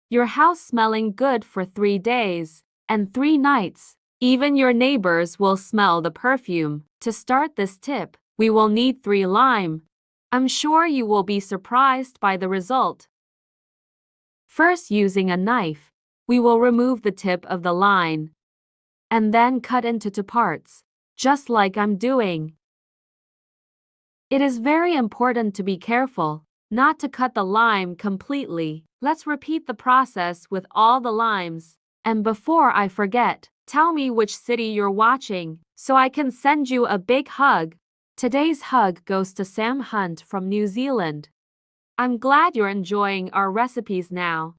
your house smelling good for 3 days and 3 nights. Even your neighbors will smell the perfume. To start this tip, we will need 3 lime. I'm sure you will be surprised by the result. First, using a knife, we will remove the tip of the lime and then cut into 2 parts, just like I'm doing. It is very important to be careful not to cut the lime completely. Let's repeat the process with all the limes. And before I forget, tell me which city you're watching so I can send you a big hug. Today's hug goes to Sam Hunt from New Zealand. I'm glad you're enjoying our recipes now.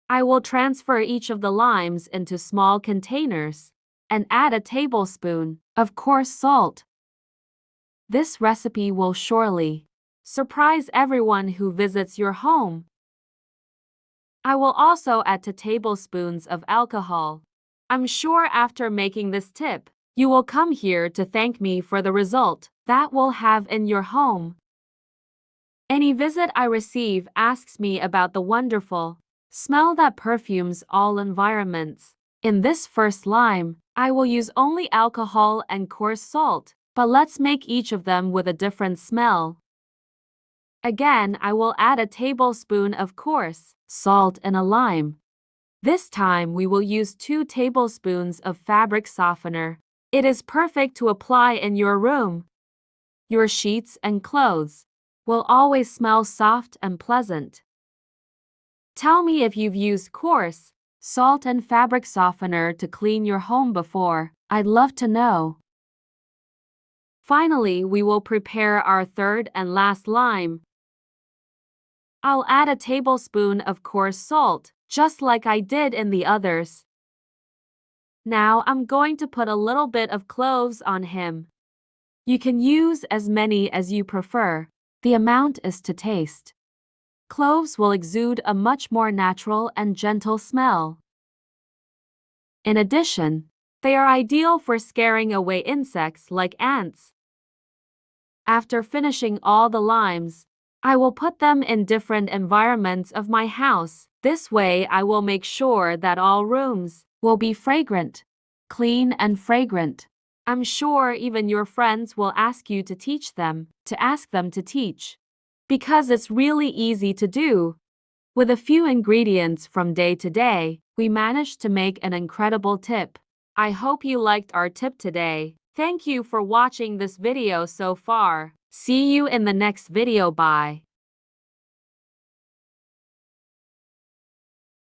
I will transfer each of the limes into small containers and add a tablespoon of coarse salt. This recipe will surely surprise everyone who visits your home. I will also add 2 tablespoons of alcohol. I'm sure after making this tip, you will come here to thank me for the result that will have in your home. Any visit I receive asks me about the wonderful smell that perfumes all environments. In this first lime, I will use only alcohol and coarse salt, but let's make each of them with a different smell. Again, I will add a tablespoon of coarse salt and a lime. This time we will use 2 tablespoons of fabric softener. It is perfect to apply in your room. Your sheets and clothes will always smell soft and pleasant. Tell me if you've used coarse salt and fabric softener to clean your home before. I'd love to know. Finally, we will prepare our third and last lime. I'll add a tablespoon of coarse salt, just like I did in the others. Now I'm going to put a little bit of cloves on him. You can use as many as you prefer. The amount is to taste. Cloves will exude a much more natural and gentle smell. In addition, they are ideal for scaring away insects like ants. After finishing all the limes, I will put them in different environments of my house. This way I will make sure that all rooms will be fragrant, clean and fragrant. I'm sure even your friends will ask you to ask them to teach. Because it's really easy to do. With a few ingredients from day to day, we managed to make an incredible tip. I hope you liked our tip today. Thank you for watching this video so far. See you in the next video. Bye.